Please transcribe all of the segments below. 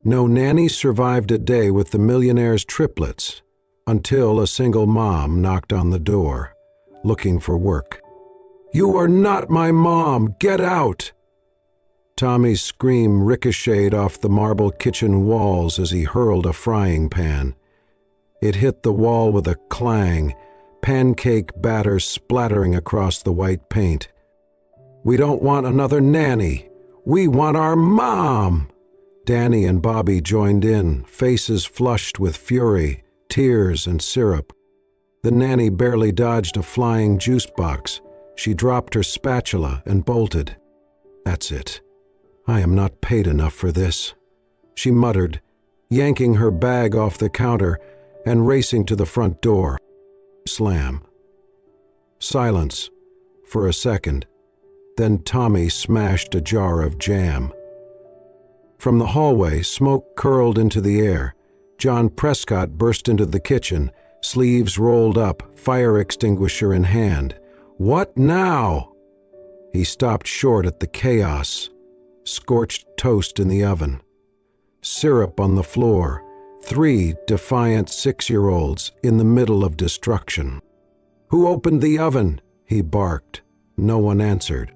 No nanny survived a day with the Millionaire's triplets until a single mom knocked on the door, looking for work. "You are not my mom! Get out!" Tommy's scream ricocheted off the marble kitchen walls as he hurled a frying pan. It hit the wall with a clang, pancake batter splattering across the white paint. "We don't want another nanny. We want our mom!" Danny and Bobby joined in, faces flushed with fury, tears, and syrup. The nanny barely dodged a flying juice box. She dropped her spatula and bolted. "That's it. I am not paid enough for this," she muttered, yanking her bag off the counter and racing to the front door. Slam. Silence for a second. Then Tommy smashed a jar of jam. From the hallway, smoke curled into the air. John Prescott burst into the kitchen, sleeves rolled up, fire extinguisher in hand. "What now?" He stopped short at the chaos. Scorched toast in the oven. Syrup on the floor. 3 defiant 6-year-olds in the middle of destruction. "Who opened the oven?" he barked. No one answered.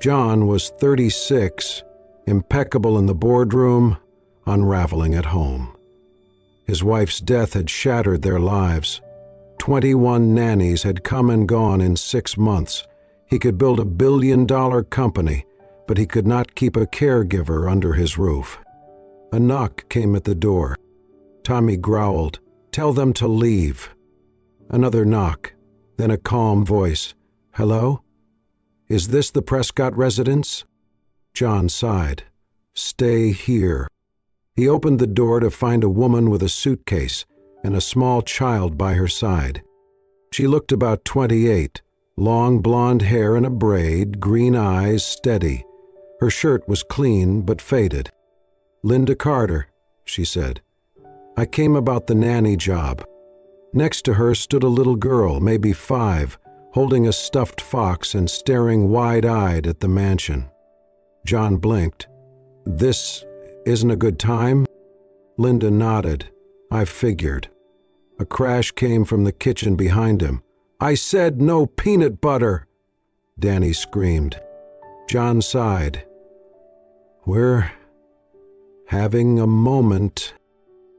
John was 36, impeccable in the boardroom, unraveling at home. His wife's death had shattered their lives. 21 nannies had come and gone in 6 months. He could build a billion-dollar company, but he could not keep a caregiver under his roof. A knock came at the door. Tommy growled, "Tell them to leave." Another knock, then a calm voice. "Hello? Is this the Prescott residence?" John sighed. "Stay here." He opened the door to find a woman with a suitcase and a small child by her side. She looked about 28, long blonde hair in a braid, green eyes, steady. Her shirt was clean but faded. "Linda Carter," she said. "I came about the nanny job." Next to her stood a little girl, maybe 5, holding a stuffed fox and staring wide-eyed at the mansion. John blinked. "This isn't a good time?" Linda nodded. "I figured." A crash came from the kitchen behind him. "I said no peanut butter!" Danny screamed. John sighed. "We're having a moment."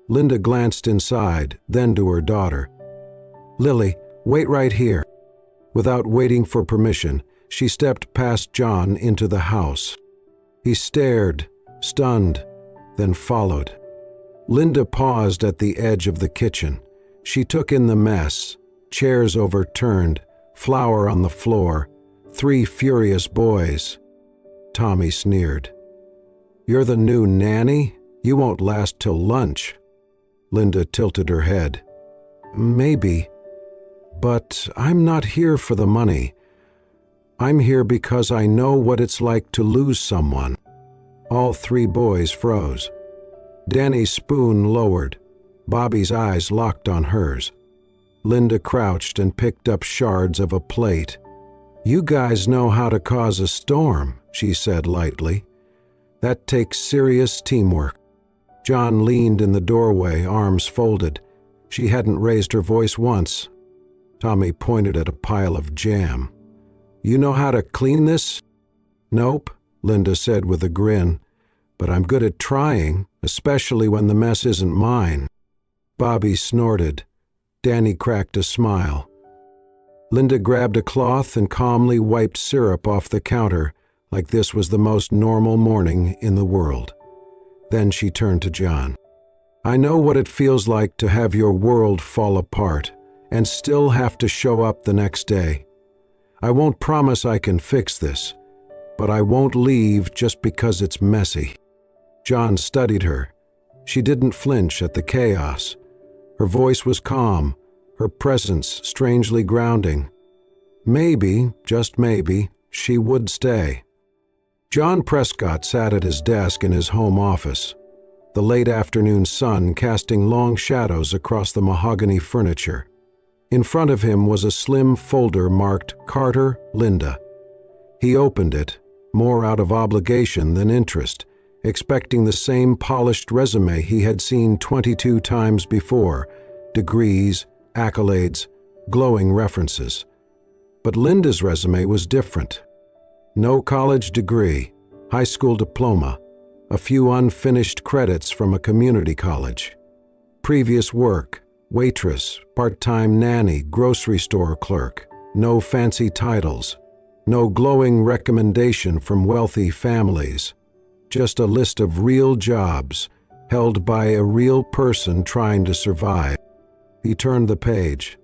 Linda glanced inside, then to her daughter. "Lily, wait right here." Without waiting for permission, she stepped past John into the house. He stared, stunned, then followed. Linda paused at the edge of the kitchen. She took in the mess, chairs overturned, flour on the floor, 3 furious boys. Tommy sneered. "You're the new nanny? You won't last till lunch." Linda tilted her head. "Maybe, but I'm not here for the money. I'm here because I know what it's like to lose someone." All 3 boys froze. Danny's spoon lowered. Bobby's eyes locked on hers. Linda crouched and picked up shards of a plate. "You guys know how to cause a storm," she said lightly. "That takes serious teamwork." John leaned in the doorway, arms folded. She hadn't raised her voice once. Tommy pointed at a pile of jam. "You know how to clean this?" "Nope," Linda said with a grin. "But I'm good at trying, especially when the mess isn't mine." Bobby snorted. Danny cracked a smile. Linda grabbed a cloth and calmly wiped syrup off the counter like this was the most normal morning in the world. Then she turned to John. "I know what it feels like to have your world fall apart and still have to show up the next day. I won't promise I can fix this, but I won't leave just because it's messy." John studied her. She didn't flinch at the chaos. Her voice was calm, her presence strangely grounding. Maybe, just maybe, she would stay. John Prescott sat at his desk in his home office, the late afternoon sun casting long shadows across the mahogany furniture. In front of him was a slim folder marked Carter, Linda. He opened it, more out of obligation than interest, expecting the same polished resume he had seen 22 times before: degrees, accolades, glowing references. But Linda's resume was different. No college degree, high school diploma, a few unfinished credits from a community college. Previous work: waitress, part-time nanny, grocery store clerk. No fancy titles. No glowing recommendation from wealthy families. Just a list of real jobs held by a real person trying to survive. He turned the page.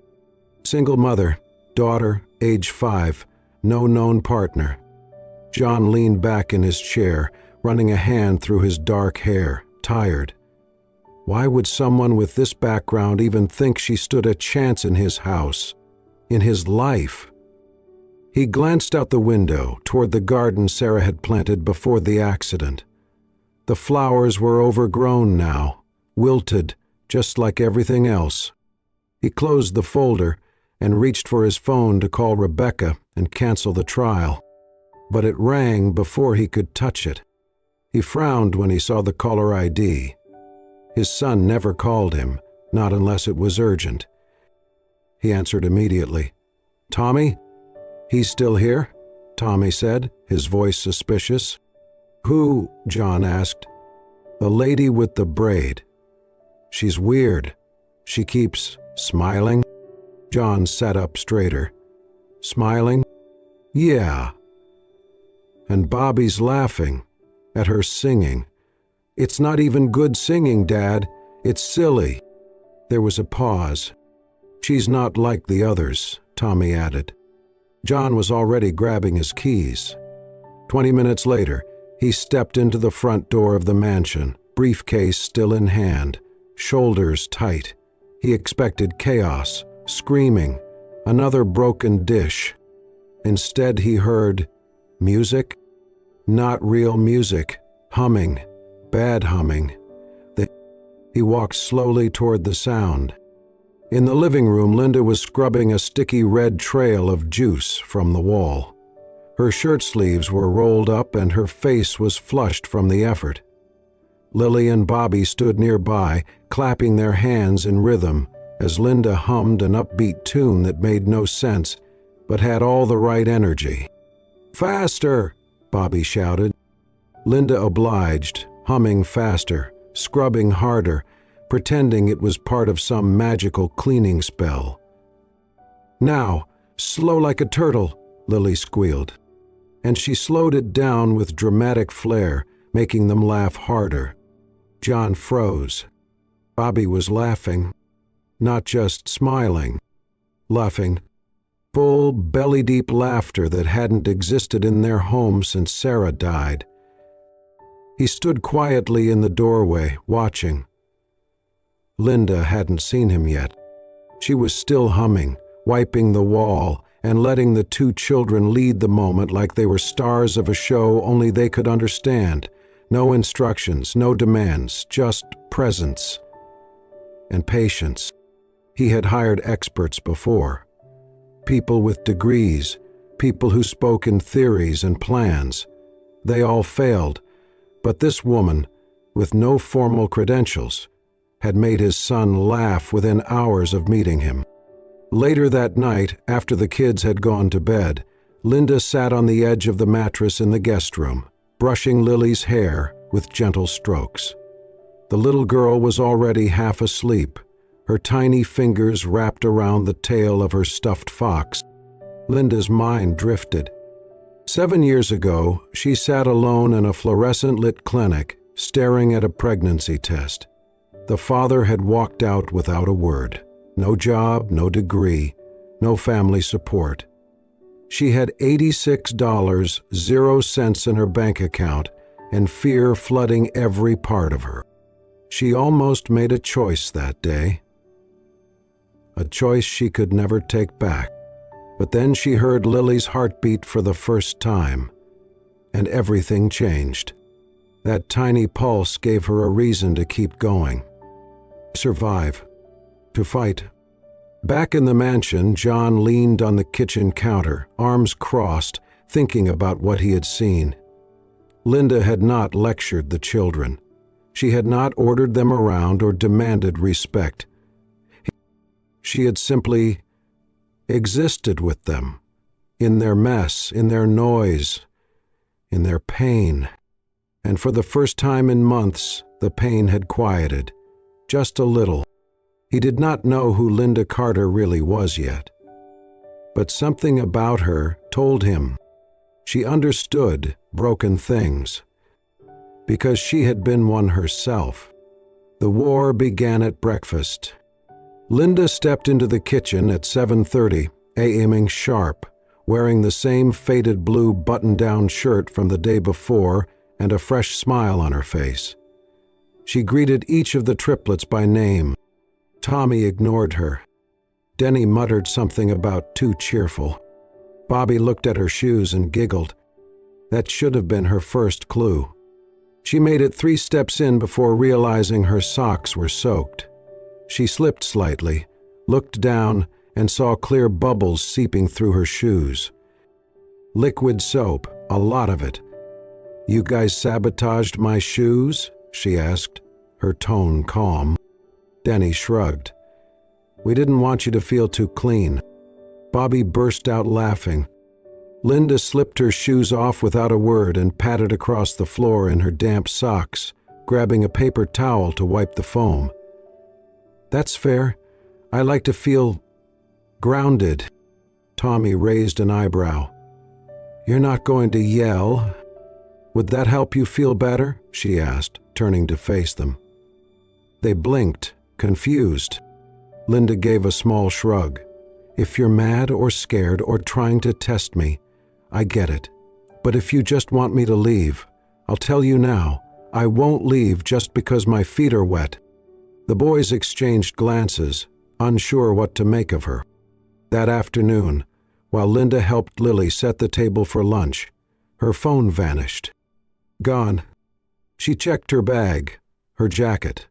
Single mother, daughter, age 5, no known partner. John leaned back in his chair, running a hand through his dark hair, tired. Why would someone with this background even think she stood a chance in his house, in his life? He glanced out the window toward the garden Sarah had planted before the accident. The flowers were overgrown now, wilted, just like everything else. He closed the folder and reached for his phone to call Rebecca and cancel the trial. But it rang before he could touch it. He frowned when he saw the caller ID. His son never called him, not unless it was urgent. He answered immediately. "Tommy?" "He's still here?" Tommy said, his voice suspicious. "Who?" John asked. "The lady with the braid. She's weird. She keeps smiling." John sat up straighter. "Smiling?" "Yeah." "And Bobby's laughing at her singing. It's not even good singing, Dad. It's silly." There was a pause. "She's not like the others," Tommy added. John was already grabbing his keys. 20 minutes later, he stepped into the front door of the mansion, briefcase still in hand, shoulders tight. He expected chaos, screaming, another broken dish. Instead, he heard music. Not real music, humming. Bad humming. He walked slowly toward the sound. In the living room, Linda was scrubbing a sticky red trail of juice from the wall. Her shirt sleeves were rolled up and her face was flushed from the effort. Lily and Bobby stood nearby, clapping their hands in rhythm as Linda hummed an upbeat tune that made no sense, but had all the right energy. "Faster!" Bobby shouted. Linda obliged, humming faster, scrubbing harder, pretending it was part of some magical cleaning spell. "Now, slow like a turtle," Lily squealed. And she slowed it down with dramatic flair, making them laugh harder. John froze. Bobby was laughing, not just smiling. Laughing. Full, belly-deep laughter that hadn't existed in their home since Sarah died. He stood quietly in the doorway, watching. Linda hadn't seen him yet. She was still humming, wiping the wall, and letting the two children lead the moment like they were stars of a show only they could understand. No instructions, no demands, just presence. And patience. He had hired experts before. People with degrees, people who spoke in theories and plans. They all failed. But this woman, with no formal credentials, had made his son laugh within hours of meeting him. Later that night, after the kids had gone to bed, Linda sat on the edge of the mattress in the guest room, brushing Lily's hair with gentle strokes. The little girl was already half asleep, her tiny fingers wrapped around the tail of her stuffed fox. Linda's mind drifted. 7 years ago, she sat alone in a fluorescent-lit clinic, staring at a pregnancy test. The father had walked out without a word. No job, no degree, no family support. She had $86, 0 cents in her bank account, and fear flooding every part of her. She almost made a choice that day. A choice she could never take back. But then she heard Lily's heartbeat for the first time, and everything changed. That tiny pulse gave her a reason to keep going. Survive. To fight. Back in the mansion, John leaned on the kitchen counter, arms crossed, thinking about what he had seen. Linda had not lectured the children. She had not ordered them around or demanded respect. She had simply existed with them, in their mess, in their noise, in their pain. And for the first time in months, the pain had quieted, just a little. He did not know who Linda Carter really was yet. But something about her told him. She understood broken things, because she had been one herself. The war began at breakfast. Linda stepped into the kitchen at 7:30, a.m.ing sharp, wearing the same faded blue button-down shirt from the day before and a fresh smile on her face. She greeted each of the triplets by name. Tommy ignored her. Denny muttered something about too cheerful. Bobby looked at her shoes and giggled. That should have been her first clue. She made it 3 steps in before realizing her socks were soaked. She slipped slightly, looked down, and saw clear bubbles seeping through her shoes. Liquid soap, a lot of it. "You guys sabotaged my shoes?" she asked, her tone calm. Denny shrugged. "We didn't want you to feel too clean." Bobby burst out laughing. Linda slipped her shoes off without a word and patted across the floor in her damp socks, grabbing a paper towel to wipe the foam. "That's fair. I like to feel grounded." Tommy raised an eyebrow. "You're not going to yell. Would that help you feel better?" she asked, turning to face them. They blinked, confused. Linda gave a small shrug. "If you're mad or scared or trying to test me, I get it. But if you just want me to leave, I'll tell you now, I won't leave just because my feet are wet." The boys exchanged glances, unsure what to make of her. That afternoon, while Linda helped Lily set the table for lunch, her phone vanished. Gone. She checked her bag, her jacket,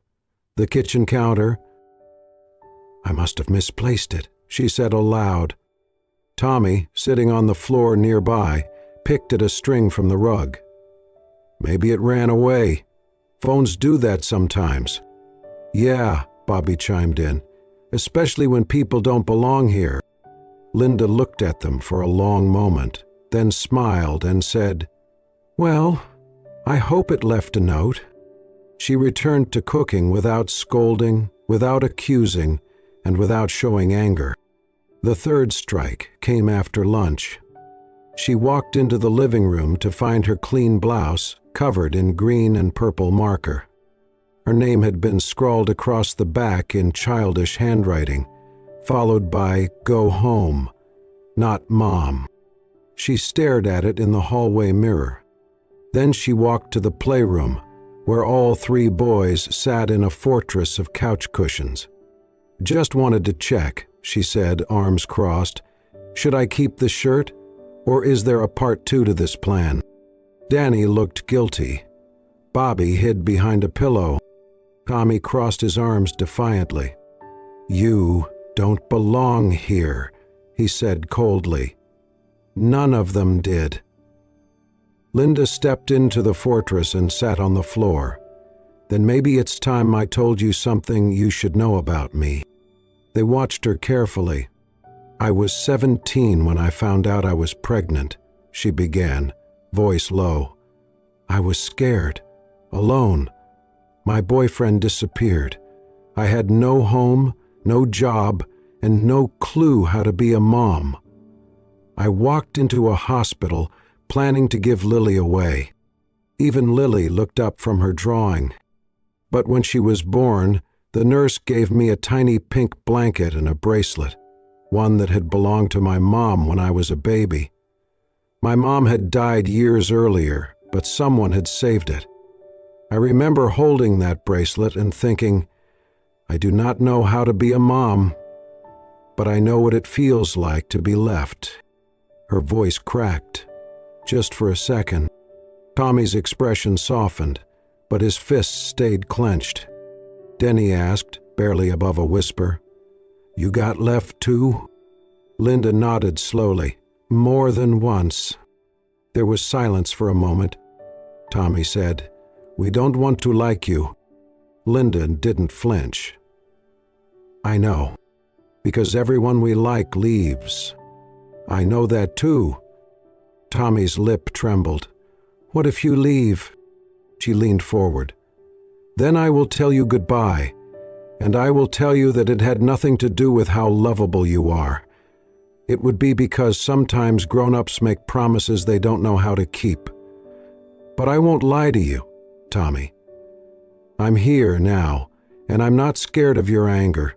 the kitchen counter. "I must have misplaced it," she said aloud. Tommy, sitting on the floor nearby, picked at a string from the rug. "Maybe it ran away. Phones do that sometimes." "Yeah," Bobby chimed in, "especially when people don't belong here." Linda looked at them for a long moment, then smiled and said, "Well, I hope it left a note." She returned to cooking without scolding, without accusing, and without showing anger. The third strike came after lunch. She walked into the living room to find her clean blouse covered in green and purple marker. Her name had been scrawled across the back in childish handwriting, followed by "Go home," not "Mom." She stared at it in the hallway mirror. Then she walked to the playroom, where all 3 boys sat in a fortress of couch cushions. "Just wanted to check," she said, arms crossed. "Should I keep the shirt, or is there a part 2 to this plan?" Danny looked guilty. Bobby hid behind a pillow. Tommy crossed his arms defiantly. "You don't belong here," he said coldly. "None of them did." Linda stepped into the fortress and sat on the floor. "Then maybe it's time I told you something you should know about me." They watched her carefully. "I was 17 when I found out I was pregnant," she began, voice low. "I was scared, alone. My boyfriend disappeared. I had no home, no job, and no clue how to be a mom. I walked into a hospital planning to give Lily away. Even Lily looked up from her drawing. But when she was born, the nurse gave me a tiny pink blanket and a bracelet, one that had belonged to my mom when I was a baby. My mom had died years earlier, but someone had saved it. I remember holding that bracelet and thinking, I do not know how to be a mom, but I know what it feels like to be left." Her voice cracked, just for a second. Tommy's expression softened, but his fists stayed clenched. Denny asked, barely above a whisper, "You got left too?" Linda nodded slowly. "More than once." There was silence for a moment. Tommy said. "We don't want to like you." Linda didn't flinch. "I know, because everyone we like leaves." "I know that too." Tommy's lip trembled. "What if you leave?" She leaned forward. "Then I will tell you goodbye, and I will tell you that it had nothing to do with how lovable you are. It would be because sometimes grown-ups make promises they don't know how to keep. But I won't lie to you, Tommy. I'm here now, and I'm not scared of your anger.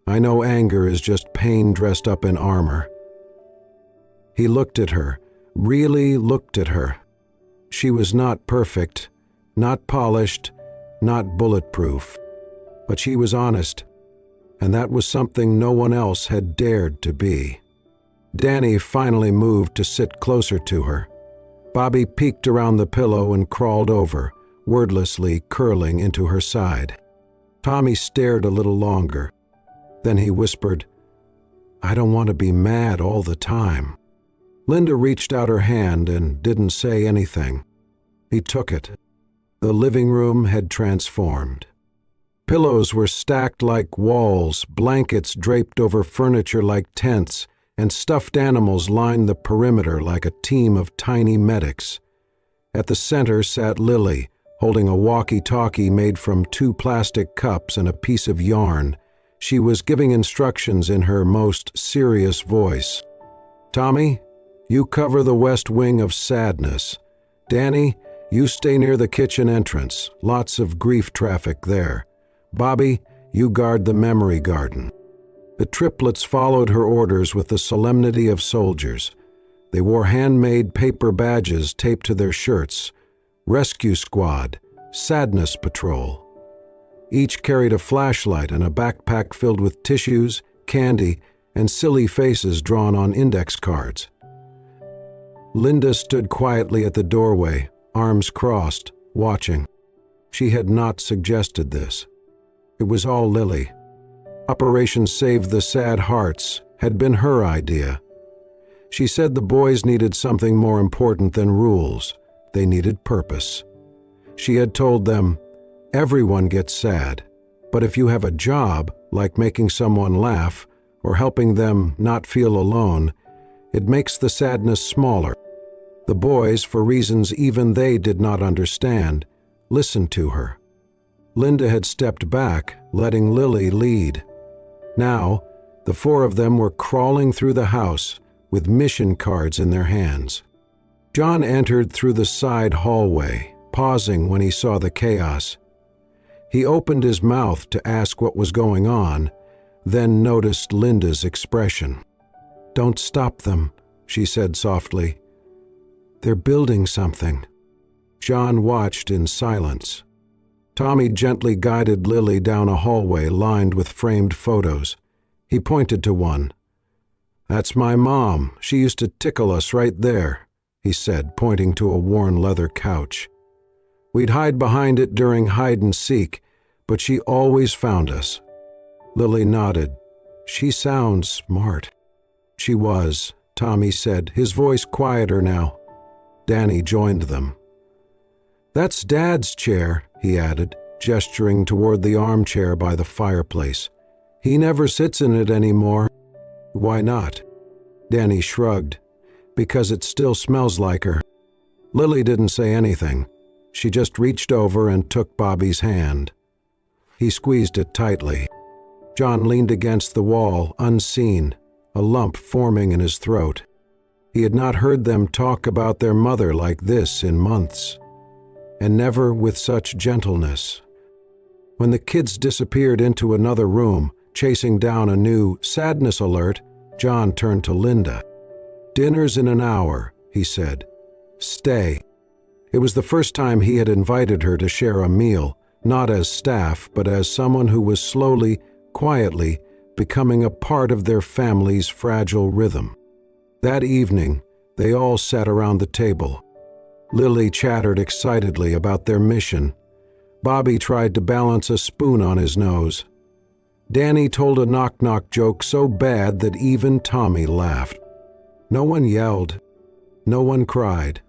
I know anger is just pain dressed up in armor." He looked at her, really looked at her. She was not perfect, not polished, not bulletproof. But she was honest, and that was something no one else had dared to be. Danny finally moved to sit closer to her. Bobby peeked around the pillow and crawled over, wordlessly curling into her side. Tommy stared a little longer. Then he whispered, "I don't want to be mad all the time." Linda reached out her hand and didn't say anything. He took it. The living room had transformed. Pillows were stacked like walls, blankets draped over furniture like tents, and stuffed animals lined the perimeter like a team of tiny medics. At the center sat Lily, holding a walkie-talkie made from 2 plastic cups and a piece of yarn. She was giving instructions in her most serious voice. "Tommy, you cover the west wing of sadness. Danny, you stay near the kitchen entrance. Lots of grief traffic there. Bobby, you guard the memory garden." The triplets followed her orders with the solemnity of soldiers. They wore handmade paper badges taped to their shirts. Rescue Squad, Sadness Patrol. Each carried a flashlight and a backpack filled with tissues, candy, and silly faces drawn on index cards. Linda stood quietly at the doorway, arms crossed, watching. She had not suggested this. It was all Lily. Operation Save the Sad Hearts had been her idea. She said the boys needed something more important than rules. They needed purpose. She had told them, "Everyone gets sad, but if you have a job, like making someone laugh or helping them not feel alone, it makes the sadness smaller." The boys, for reasons even they did not understand, listened to her. Linda had stepped back, letting Lily lead. Now, the 4 of them were crawling through the house with mission cards in their hands. John entered through the side hallway, pausing when he saw the chaos. He opened his mouth to ask what was going on, then noticed Linda's expression. "Don't stop them," she said softly. "They're building something." John watched in silence. Tommy gently guided Lily down a hallway lined with framed photos. He pointed to one. "That's my mom. She used to tickle us right there," he said, pointing to a worn leather couch. "We'd hide behind it during hide and seek, but she always found us." Lily nodded. "She sounds smart." She was, Tommy said, his voice quieter now. Danny joined them. "That's Dad's chair," he added, gesturing toward the armchair by the fireplace. "He never sits in it anymore." "Why not?" Danny shrugged. "Because it still smells like her." Lily didn't say anything. She just reached over and took Bobby's hand. He squeezed it tightly. John leaned against the wall, unseen, a lump forming in his throat. He had not heard them talk about their mother like this in months, and never with such gentleness. When the kids disappeared into another room, chasing down a new sadness alert, John turned to Linda. "Dinner's in an hour," he said. "Stay." It was the first time he had invited her to share a meal, not as staff, but as someone who was slowly, quietly, becoming a part of their family's fragile rhythm. That evening, they all sat around the table. Lily chattered excitedly about their mission. Bobby tried to balance a spoon on his nose. Danny told a knock-knock joke so bad that even Tommy laughed. No one yelled. No one cried.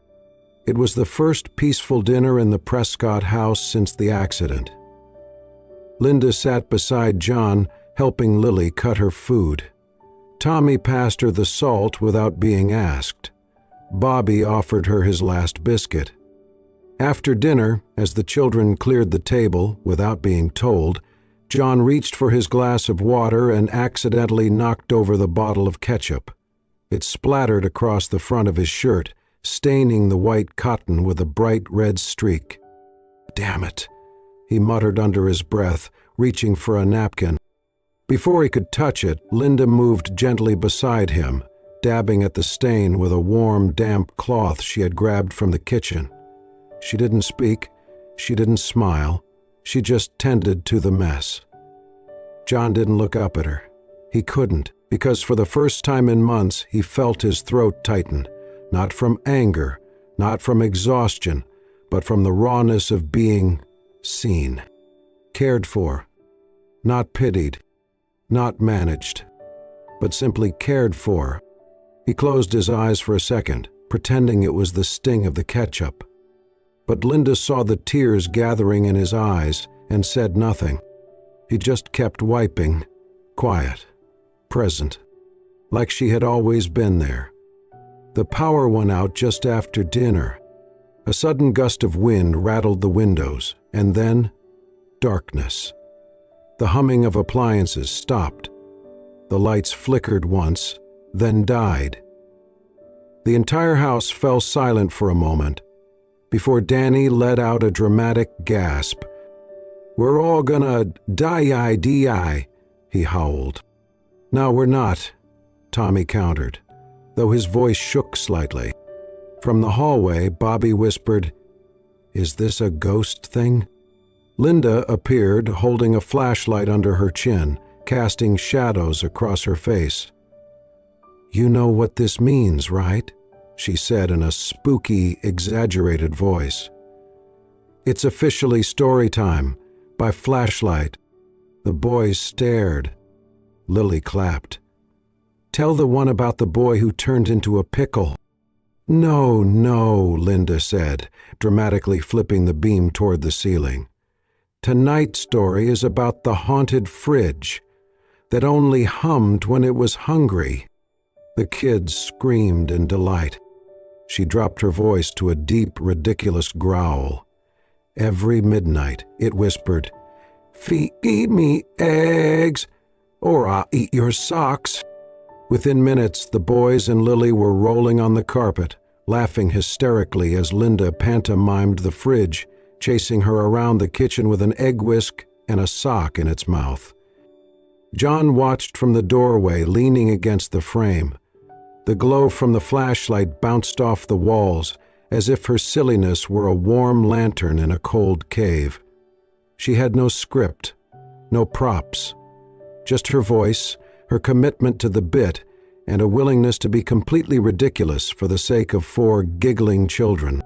It was the first peaceful dinner in the Prescott house since the accident. Linda sat beside John, helping Lily cut her food. Tommy passed her the salt without being asked. Bobby offered her his last biscuit. After dinner, as the children cleared the table without being told, John reached for his glass of water and accidentally knocked over the bottle of ketchup. It splattered across the front of his shirt, staining the white cotton with a bright red streak. "Damn it," he muttered under his breath, reaching for a napkin. Before he could touch it, Linda moved gently beside him, dabbing at the stain with a warm, damp cloth she had grabbed from the kitchen. She didn't speak, she didn't smile, she just tended to the mess. John didn't look up at her. He couldn't, because for the first time in months he felt his throat tighten, not from anger, not from exhaustion, but from the rawness of being seen, cared for, not pitied, not managed, but simply cared for. He closed his eyes for a second, pretending it was the sting of the ketchup. But Linda saw the tears gathering in his eyes and said nothing. He just kept wiping, quiet, present, like she had always been there. The power went out just after dinner. A sudden gust of wind rattled the windows, and then darkness. The humming of appliances stopped. The lights flickered once, then died. The entire house fell silent for a moment, before Danny let out a dramatic gasp. "We're all gonna die, he howled. "No, we're not," Tommy countered, though his voice shook slightly. From the hallway, Bobby whispered, "Is this a ghost thing?" Linda appeared, holding a flashlight under her chin, casting shadows across her face. "You know what this means, right?" she said in a spooky, exaggerated voice. "It's officially story time, by flashlight." The boys stared. Lily clapped. "Tell the one about the boy who turned into a pickle." "No, Linda said, dramatically flipping the beam toward the ceiling. "Tonight's story is about the haunted fridge that only hummed when it was hungry." The kids screamed in delight. She dropped her voice to a deep, ridiculous growl. Every midnight, it whispered, "Feed me eggs, or I'll eat your socks." Within minutes, the boys and Lily were rolling on the carpet, laughing hysterically as Linda pantomimed the fridge, chasing her around the kitchen with an egg whisk and a sock in its mouth. John watched from the doorway, leaning against the frame. The glow from the flashlight bounced off the walls, as if her silliness were a warm lantern in a cold cave. She had no script, no props, just her voice, her commitment to the bit, and a willingness to be completely ridiculous for the sake of 4 giggling children.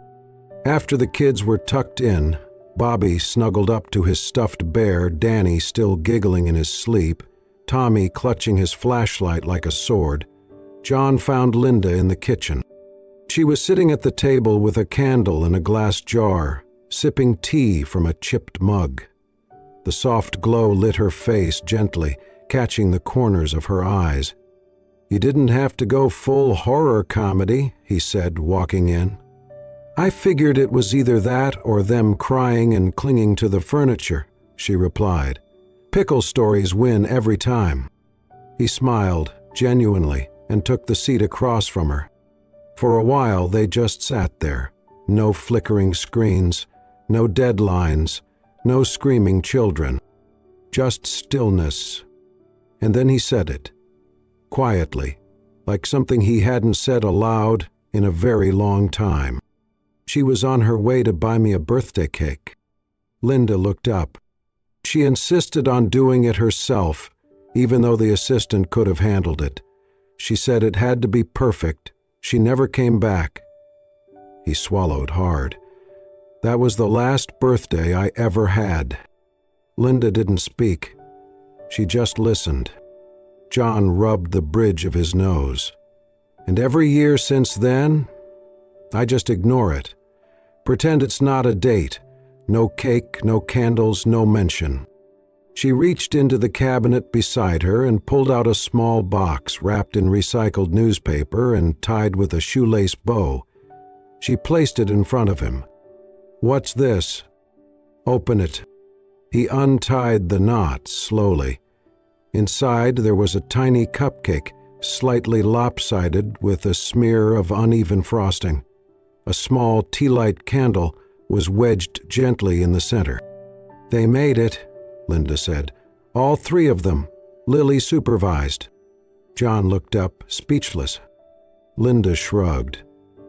After the kids were tucked in, Bobby snuggled up to his stuffed bear, Danny still giggling in his sleep, Tommy clutching his flashlight like a sword. John found Linda in the kitchen. She was sitting at the table with a candle in a glass jar, sipping tea from a chipped mug. The soft glow lit her face gently, catching the corners of her eyes. "You didn't have to go full horror comedy," he said, walking in. "I figured it was either that or them crying and clinging to the furniture," she replied. "Pickle stories win every time." He smiled, genuinely, and took the seat across from her. For a while they just sat there, no flickering screens, no deadlines, no screaming children, just stillness. And then he said it, quietly, like something he hadn't said aloud in a very long time. "She was on her way to buy me a birthday cake." Linda looked up. She insisted on doing it herself, even though the assistant could have handled it. She said it had to be perfect. She never came back. He swallowed hard. "That was the last birthday I ever had." Linda didn't speak. She just listened. John rubbed the bridge of his nose. "And every year since then, I just ignore it. Pretend it's not a date. No cake, no candles, no mention. She reached into the cabinet beside her and pulled out a small box wrapped in recycled newspaper and tied with a shoelace bow. She placed it in front of him. "What's this?" "Open it." He untied the knot slowly. Inside there was a tiny cupcake, slightly lopsided with a smear of uneven frosting. A small tea-light candle was wedged gently in the center. "They made it," Linda said. "All three of them. Lily supervised." John looked up, speechless. Linda shrugged.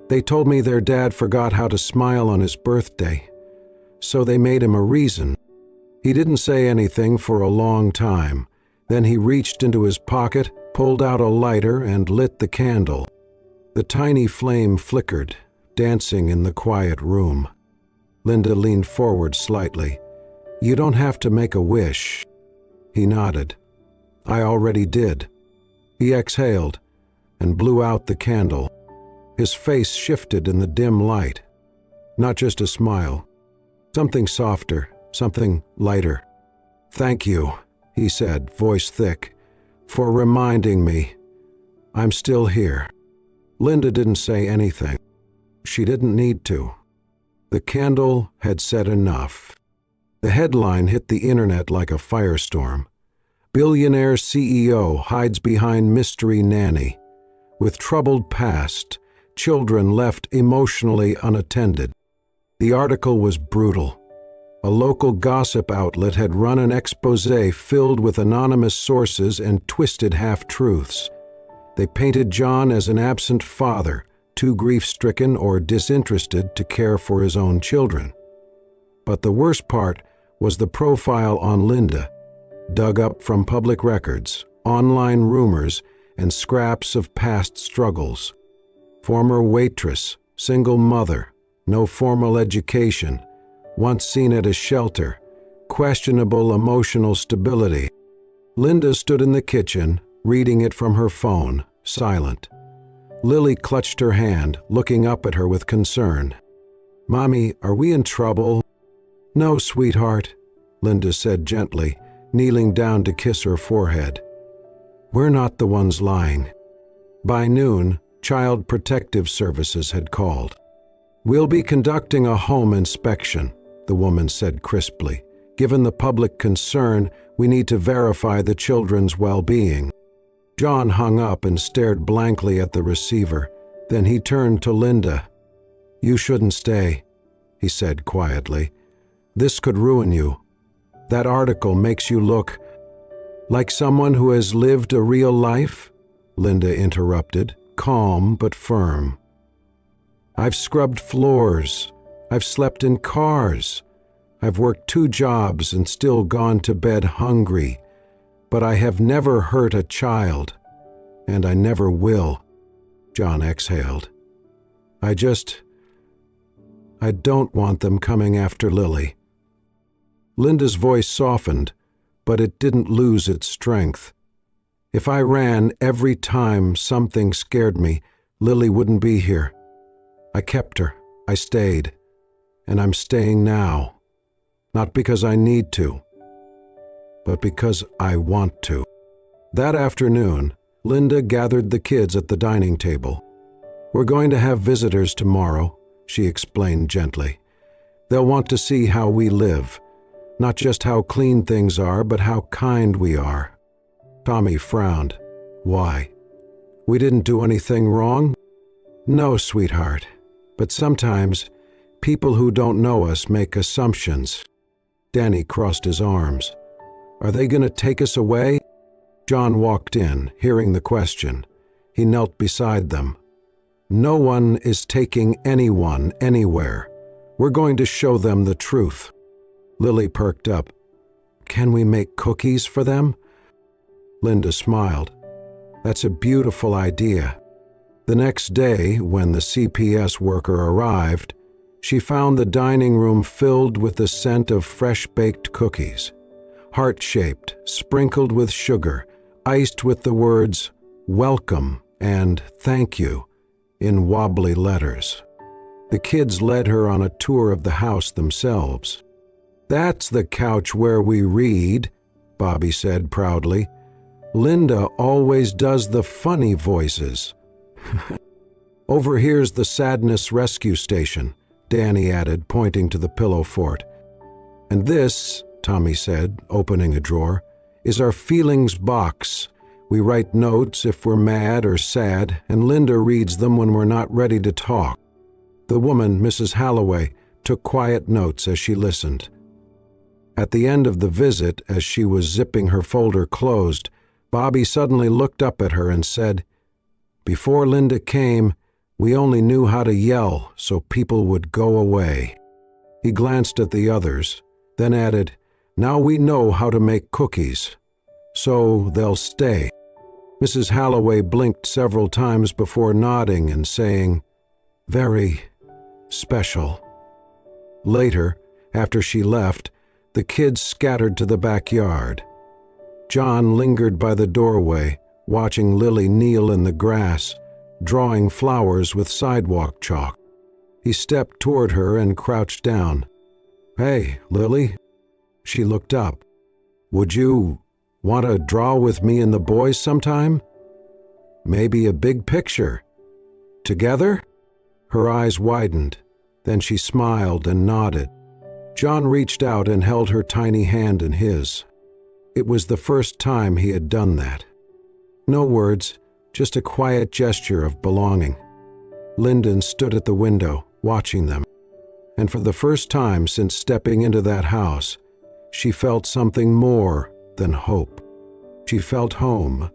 "They told me their dad forgot how to smile on his birthday, so they made him a reason." He didn't say anything for a long time. Then he reached into his pocket, pulled out a lighter, and lit the candle. The tiny flame flickered, dancing in the quiet room. Linda leaned forward slightly. "You don't have to make a wish." He nodded. "I already did." He exhaled and blew out the candle. His face shifted in the dim light. Not just a smile. Something softer, something lighter. "Thank you," he said, voice thick, "for reminding me. I'm still here." Linda didn't say anything. She didn't need to. The candle had said enough. The headline hit the internet like a firestorm. "Billionaire CEO hides behind mystery nanny. With troubled past, children left emotionally unattended." The article was brutal. A local gossip outlet had run an exposé filled with anonymous sources and twisted half-truths. They painted John as an absent father, too grief-stricken or disinterested to care for his own children. But the worst part was the profile on Linda, dug up from public records, online rumors, and scraps of past struggles. Former waitress, single mother, no formal education, once seen at a shelter, questionable emotional stability. Linda stood in the kitchen, reading it from her phone, silent. Lily clutched her hand, looking up at her with concern. "Mommy, are we in trouble?" "No, sweetheart," Linda said gently, kneeling down to kiss her forehead. "We're not the ones lying." By noon, Child Protective Services had called. "We'll be conducting a home inspection," the woman said crisply. "Given the public concern, we need to verify the children's well-being." John hung up and stared blankly at the receiver. Then he turned to Linda. "You shouldn't stay," he said quietly. "This could ruin you. That article makes you look like someone who has lived a real life," Linda interrupted, calm but firm. "I've scrubbed floors. I've slept in cars. I've worked 2 jobs and still gone to bed hungry. But I have never hurt a child, and I never will." John exhaled. I don't want them coming after Lily." Linda's voice softened, but it didn't lose its strength. "If I ran every time something scared me, Lily wouldn't be here. I kept her. I stayed. And I'm staying now. Not because I need to, but because I want to." That afternoon, Linda gathered the kids at the dining table. "We're going to have visitors tomorrow," she explained gently. "They'll want to see how we live. Not just how clean things are, but how kind we are." Tommy frowned. "Why? We didn't do anything wrong?" "No, sweetheart. But sometimes, people who don't know us make assumptions." Danny crossed his arms. "Are they going to take us away?" John walked in, hearing the question. He knelt beside them. "No one is taking anyone anywhere. We're going to show them the truth." Lily perked up. "Can we make cookies for them?" Linda smiled. "That's a beautiful idea." The next day, when the CPS worker arrived, she found the dining room filled with the scent of fresh-baked cookies. Heart-shaped, sprinkled with sugar, iced with the words, "Welcome" and "Thank you" in wobbly letters. The kids led her on a tour of the house themselves. "That's the couch where we read," Bobby said proudly. "Linda always does the funny voices." "Over here's the sadness rescue station," Danny added, pointing to the pillow fort. "And this," Tommy said, opening a drawer, "is our feelings box. We write notes if we're mad or sad, and Linda reads them when we're not ready to talk." The woman, Mrs. Halloway, took quiet notes as she listened. At the end of the visit, as she was zipping her folder closed, Bobby suddenly looked up at her and said, "Before Linda came, we only knew how to yell so people would go away." He glanced at the others, then added, "Now we know how to make cookies, so they'll stay." Mrs. Halloway blinked several times before nodding and saying, "Very special." Later, after she left, the kids scattered to the backyard. John lingered by the doorway, watching Lily kneel in the grass, drawing flowers with sidewalk chalk. He stepped toward her and crouched down. "Hey, Lily." She looked up. "Would you want to draw with me and the boys sometime? Maybe a big picture. Together?" Her eyes widened. Then she smiled and nodded. John reached out and held her tiny hand in his. It was the first time he had done that. No words, just a quiet gesture of belonging. Lyndon stood at the window, watching them. And for the first time since stepping into that house, she felt something more than hope. She felt home.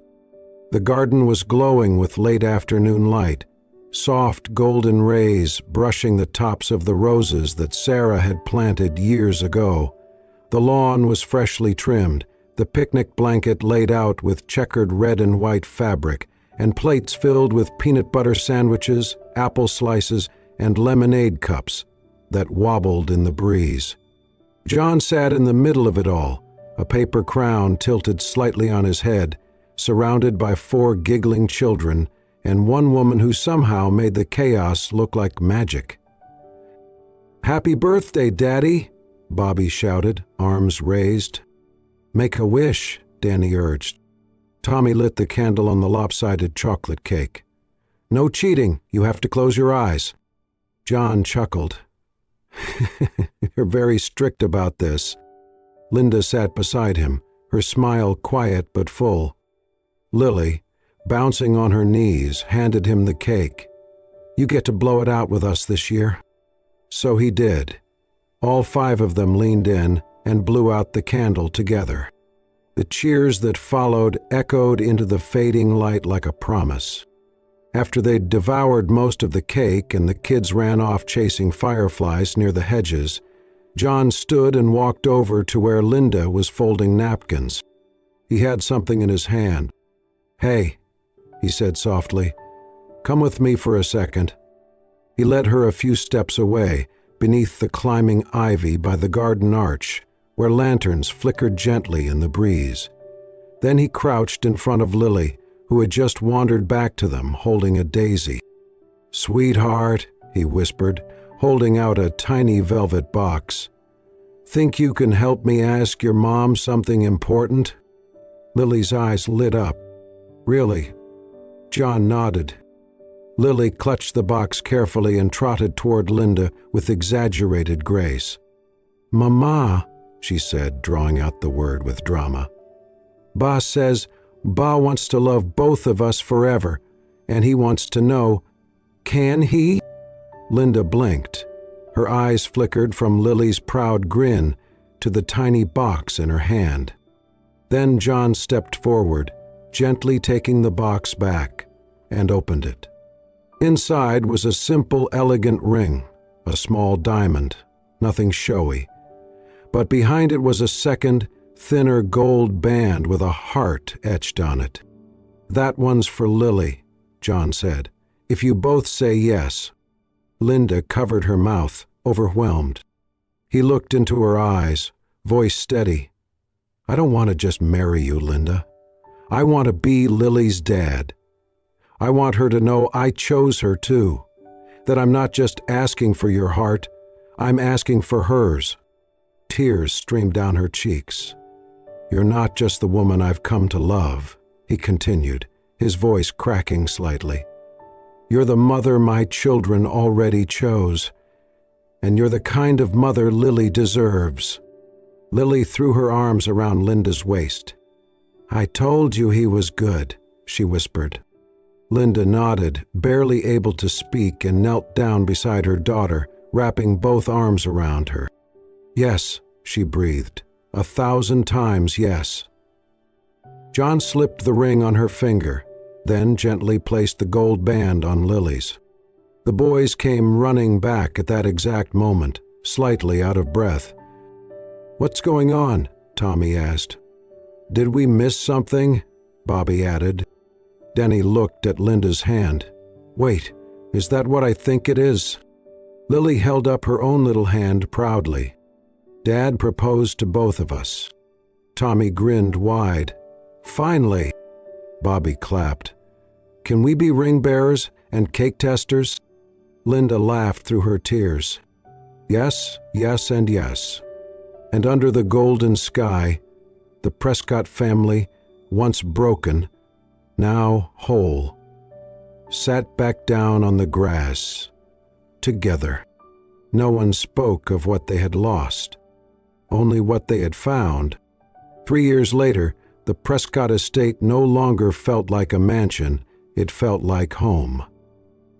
The garden was glowing with late afternoon light, soft golden rays brushing the tops of the roses that Sarah had planted years ago. The lawn was freshly trimmed, the picnic blanket laid out with checkered red and white fabric, and plates filled with peanut butter sandwiches, apple slices, and lemonade cups that wobbled in the breeze. John sat in the middle of it all, a paper crown tilted slightly on his head, surrounded by 4 giggling children and one woman who somehow made the chaos look like magic. "Happy birthday, Daddy!" Bobby shouted, arms raised. "Make a wish," Danny urged. Tommy lit the candle on the lopsided chocolate cake. "No cheating, you have to close your eyes." John chuckled. "You're very strict about this." Linda sat beside him, her smile quiet but full. Lily, bouncing on her knees, handed him the cake. "You get to blow it out with us this year." So he did. All 5 of them leaned in and blew out the candle together. The cheers that followed echoed into the fading light like a promise. After they'd devoured most of the cake and the kids ran off chasing fireflies near the hedges, John stood and walked over to where Linda was folding napkins. He had something in his hand. "Hey," he said softly, "come with me for a second." He led her a few steps away, beneath the climbing ivy by the garden arch, where lanterns flickered gently in the breeze. Then he crouched in front of Lily, who had just wandered back to them, holding a daisy. "Sweetheart," he whispered, holding out a tiny velvet box. "Think you can help me ask your mom something important?" Lily's eyes lit up. "Really?" John nodded. Lily clutched the box carefully and trotted toward Linda with exaggerated grace. "Mama," she said, drawing out the word with drama. "Ba says Ba wants to love both of us forever, and he wants to know, can he?" Linda blinked. Her eyes flickered from Lily's proud grin to the tiny box in her hand. Then John stepped forward, gently taking the box back, and opened it. Inside was a simple, elegant ring, a small diamond, nothing showy. But behind it was a second, thinner gold band with a heart etched on it. "That one's for Lily," John said, "if you both say yes." Linda covered her mouth, overwhelmed. He looked into her eyes, voice steady. "I don't want to just marry you, Linda. I want to be Lily's dad. I want her to know I chose her too, that I'm not just asking for your heart, I'm asking for hers." Tears streamed down her cheeks. "You're not just the woman I've come to love," he continued, his voice cracking slightly. "You're the mother my children already chose, and you're the kind of mother Lily deserves." Lily threw her arms around Linda's waist. "I told you he was good," she whispered. Linda nodded, barely able to speak, and knelt down beside her daughter, wrapping both arms around her. "Yes," she breathed, 1,000 times yes. John slipped the ring on her finger, then gently placed the gold band on Lily's. The boys came running back at that exact moment, slightly out of breath. "What's going on?" Tommy asked. "Did we miss something?" Bobby added. Denny looked at Linda's hand. "Wait, is that what I think it is?" Lily held up her own little hand proudly. "Dad proposed to both of us." Tommy grinned wide. "Finally!" Bobby clapped. "Can we be ring bearers and cake testers?" Linda laughed through her tears. "Yes, yes, and yes." And under the golden sky, the Prescott family, once broken, now whole, sat back down on the grass, together. No one spoke of what they had lost, only what they had found. 3 years later, the Prescott estate no longer felt like a mansion, it felt like home.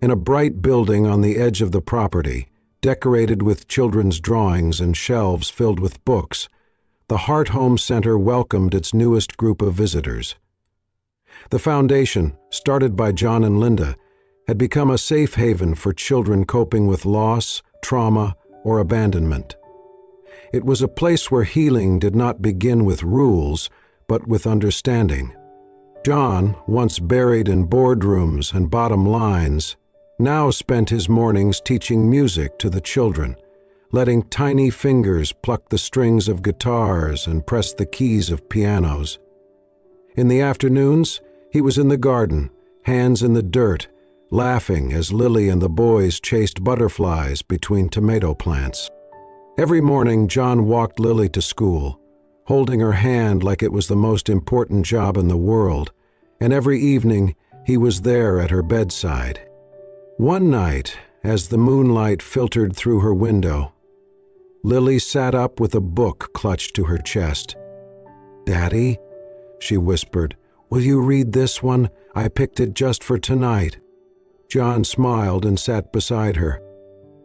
In a bright building on the edge of the property, decorated with children's drawings and shelves filled with books, the Hart Home Center welcomed its newest group of visitors. The foundation, started by John and Linda, had become a safe haven for children coping with loss, trauma, or abandonment. It was a place where healing did not begin with rules, but with understanding. John, once buried in boardrooms and bottom lines, now spent his mornings teaching music to the children, letting tiny fingers pluck the strings of guitars and press the keys of pianos. In the afternoons, he was in the garden, hands in the dirt, laughing as Lily and the boys chased butterflies between tomato plants. Every morning, John walked Lily to school, holding her hand like it was the most important job in the world, and every evening he was there at her bedside. One night, as the moonlight filtered through her window, Lily sat up with a book clutched to her chest. "Daddy," she whispered, "will you read this one? I picked it just for tonight." John smiled and sat beside her.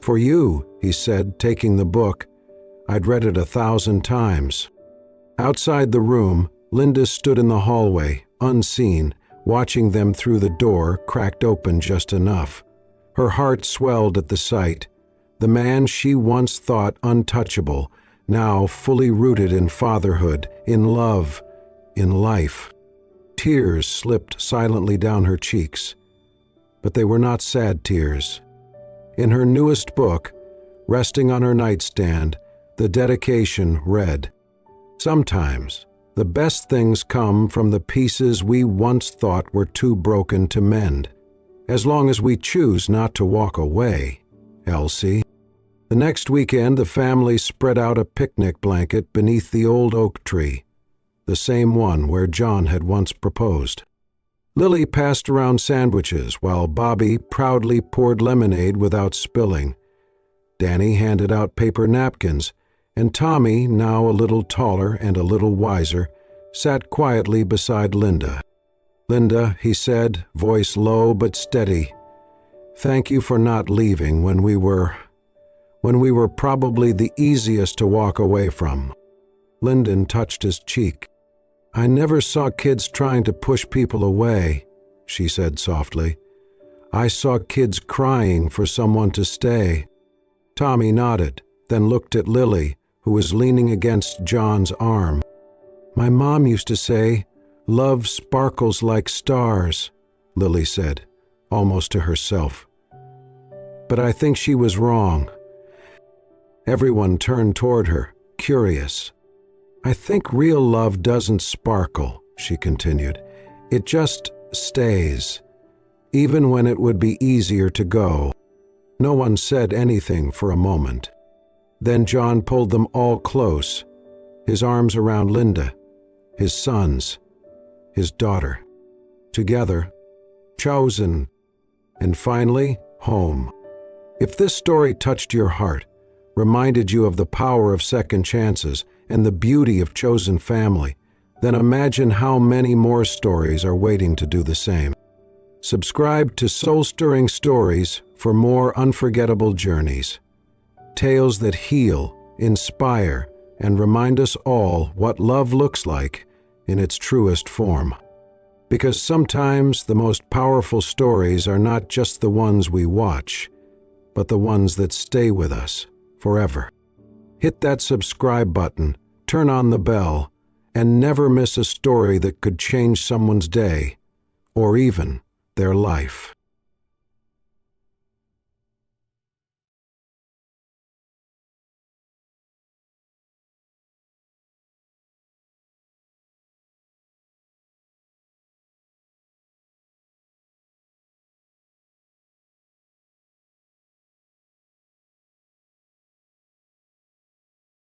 "For you," he said, taking the book. "I'd read it 1,000 times." Outside the room, Linda stood in the hallway, unseen, watching them through the door, cracked open just enough. Her heart swelled at the sight. The man she once thought untouchable, now fully rooted in fatherhood, in love, in life. Tears slipped silently down her cheeks, but they were not sad tears. In her newest book, resting on her nightstand, the dedication read, "Sometimes the best things come from the pieces we once thought were too broken to mend, as long as we choose not to walk away, Elsie." The next weekend, the family spread out a picnic blanket beneath the old oak tree, the same one where John had once proposed. Lily passed around sandwiches while Bobby proudly poured lemonade without spilling. Danny handed out paper napkins, and Tommy, now a little taller and a little wiser, sat quietly beside Linda. "Linda," he said, voice low but steady, "thank you for not leaving when we were probably the easiest to walk away from." Lyndon touched his cheek. "I never saw kids trying to push people away," she said softly. "I saw kids crying for someone to stay." Tommy nodded, then looked at Lily, who was leaning against John's arm. "My mom used to say, 'Love sparkles like stars,'" Lily said, almost to herself. "But I think she was wrong." Everyone turned toward her, curious. "I think real love doesn't sparkle," she continued. "It just stays, even when it would be easier to go." No one said anything for a moment. Then John pulled them all close, his arms around Linda, his sons, his daughter. Together, chosen, and finally, home. If this story touched your heart, reminded you of the power of second chances and the beauty of chosen family, then imagine how many more stories are waiting to do the same. Subscribe to Soul-Stirring Stories for more unforgettable journeys. Tales that heal, inspire, and remind us all what love looks like in its truest form. Because sometimes the most powerful stories are not just the ones we watch, but the ones that stay with us forever. Hit that subscribe button, turn on the bell, and never miss a story that could change someone's day, or even their life.